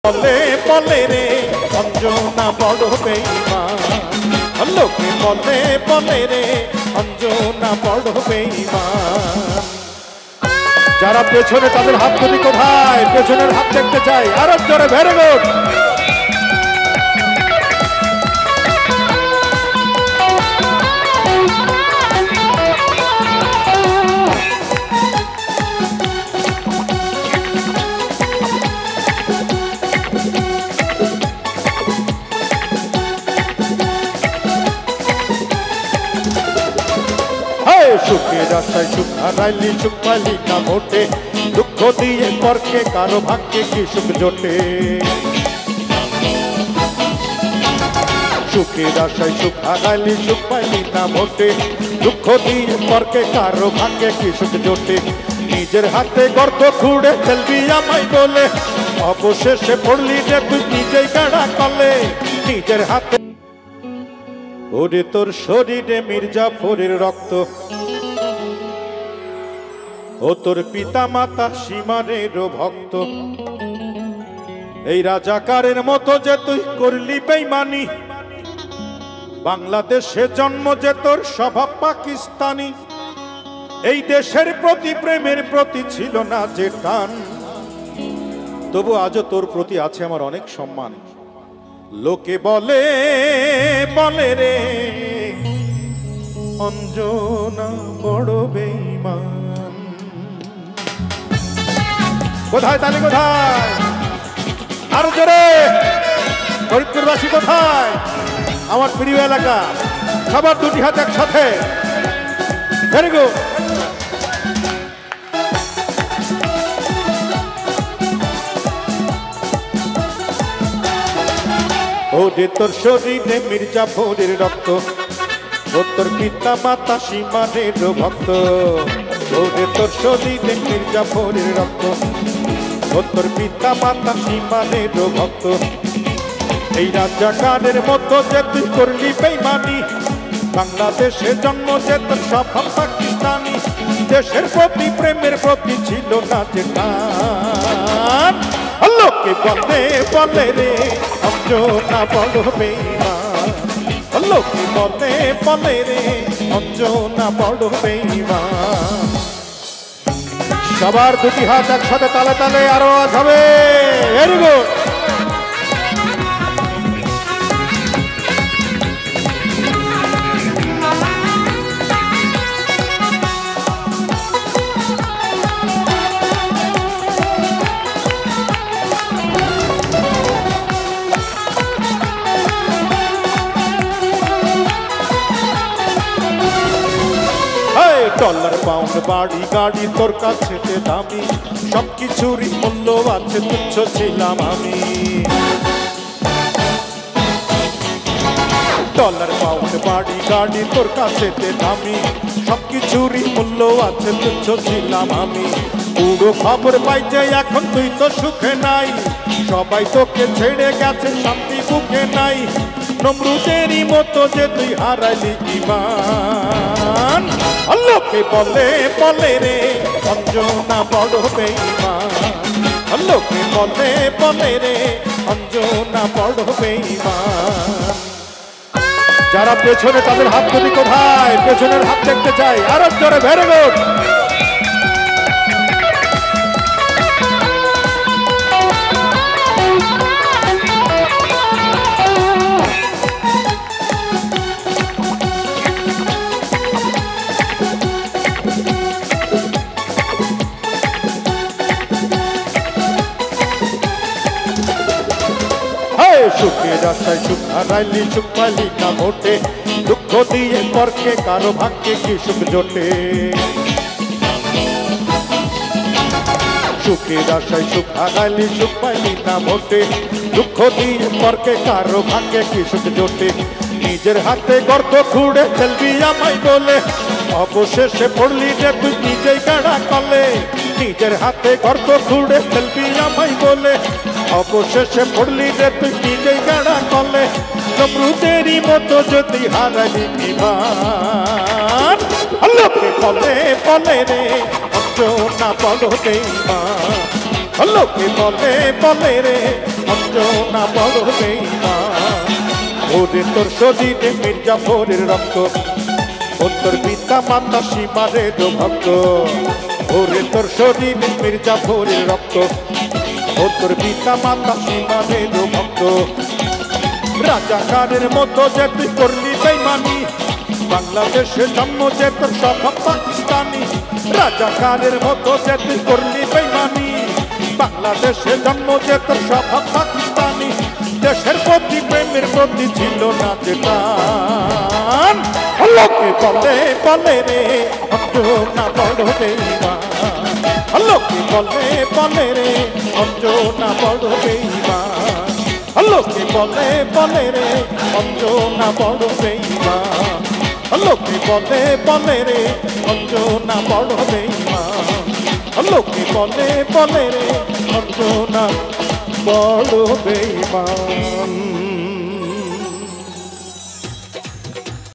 বলে বলে রে অঞ্জনা বড় বেঈমান, লোকে বলে বলে রে অঞ্জনা বড় বেঈমান। যারা পেছনে তাদের হাত দুটি কোথায়? পেছনের হাত দেখতে চাই, আরো জোরে, ভেরি গুড। সুখের আশায় সুখ হারাইলি, সুখ পাইলি না মোটে, দুঃখ দিয়ে পরকে কারো ভাগ্যে কি সুখ জোটে। সুখের আশায় সুখ হারাইলি, সুখ পাইলি না মোটে, দুঃখ দিয়ে পরকে কারো ভাগ্যে কি সুখ জোটে। নিজের হাতে গর্ত খুঁড়ে ফেলবি আমায় বলে, অবশেষে পড়লি যে তুই নিজেই বেড়া কলে। নিজের হাতে ওরে তোর শরীরে মির্জাফরের রক্ত, ও তোর পিতা মাতা সীমানেরও ভক্ত। এই রাজাকারের মতো যে তুই করলি বেঈমানি, বাংলাদেশে জন্ম যে তোর স্বভাব পাকিস্তানি। এই দেশের প্রতি প্রেমের প্রতি ছিল না যে টান, তবু আজও তোর প্রতি আছে আমার অনেক সম্মান। লোকে বলে বলে রে অঞ্জনা বড় বেঈমান। কোথায় তালি, কোথায়? আরো জোরে, ফরিদপুরবাসী কোথায়? আমার প্রিয় এলাকা, সবার দুটি হাত একসাথে, ভেরি গুড। ওরে তোর শরীরে মির্জাফরের রক্ত, ও তোর পিতা মাতা সীমানেরও ভক্ত। ওরে তোর শরীরে মির্জাফরের রক্ত, ও তোর পিতা মাতা সীমানেরও ভক্ত। এই রাজাকারের মতো যে তুই করলি বেঈমানি, বাংলাদেশে জন্ম যে তোর স্বভাব পাকিস্তানি। দেশের প্রতি প্রেমের প্রতি ছিল না যে টান, লোকে বলে বলে রে অঞ্জনা বড় বেঈমান। লোকে বলে বলে রে অঞ্জনা বড় বেঈমান। সবার দুটি হাত একসাথে তালে তালে আরো আওয়াজ হবে, ভেরি গুড। ডলার পাউন্ড বাড়ি গাড়ি তোর কাছে দামি, সবকিছুরই মূল্য আছে, তুচ্ছ ছিলাম আমি। ডলার পাউন্ড বাড়ি গাড়ি তোর কাছে দামি, সবকিছুরই মূল্য আছে, তুচ্ছ ছিলাম আমি। পুরো খবর পাই যে এখন তুই তো সুখে নাই, সবাই তোকে ছেড়ে গেছে, শান্তি বুকে নাই। নমরুদেরই মতো যে তুই হারাইলি ঈমান। লোকে বলে বলে রে অঞ্জনা বড় বেঈমান। লোকে বলে বলে রে অঞ্জনা বড় বেঈমান। যারা পেছনে তাদের হাত দুটি কোথায়? পেছনের হাত দেখতে চাই, আরো জোরে, ভেরি গুড। সুখের আশায় সুখ হারাইলি, সুখ পাইলি না মোটে, দুঃখ দিয়ে পরকে কারো ভাগ্যে কি সুখ জোটে। সুখের আশায় সুখ হারাইলি, সুখ পাইলি না মোটে, দুঃখ দিয়ে পরকে কারো ভাগ্যে কি সুখ জোটে। নিজের হাতে গর্ত খুঁড়ে ফেলবি আমায় বলে, অবশেষে পড়লি যে তুই নিজেই বেড়া কলে। নিজের হাতে গর্ত খুঁড়ে ফেলবি আমায় বলে, অবশেষে পড়লি যে তুই নিজেই বেড়া কলে। নমরুদেরই মতো যদি হারালি ঈমান। লোকে বলে বলে রে অঞ্জনা বড় বেঈমান। লোকে বলে বলে রে অঞ্জনা বড় বেঈমান ওরে তোর শরীরে মির্জাফরের রক্ত ও তোর পিতা মাতা সীমারের ভক্ত ওরে তোর শরীরে মির্জাফরের রক্ত ও তোর পিতা মাতা সীমারের ভক্ত রাজাকারের মতো যে তুই করলি বেঈমানি বাংলাদেশে জন্ম যে তোর স্বভাব পাকিস্তানি রাজাকারের মতো যে তুই করলি বেঈমানি বাংলাদেশে জন্ম যে তোর স্বভাব পাকিস্তানি দেশের প্রতি প্রেমের প্রতি ছিল না যে টান লোকে বলে বলে রে অঞ্জনা বড় বেঈমান লোকে বলে বলে রে অঞ্জনা বড় বেঈমান লোকে বলে বলে রে অঞ্জনা বড় বেঈমান লোকে বলে বলে রে অঞ্জনা বড় বেঈমান লোকে বলে বলে রে অঞ্জনা বড় বেঈমান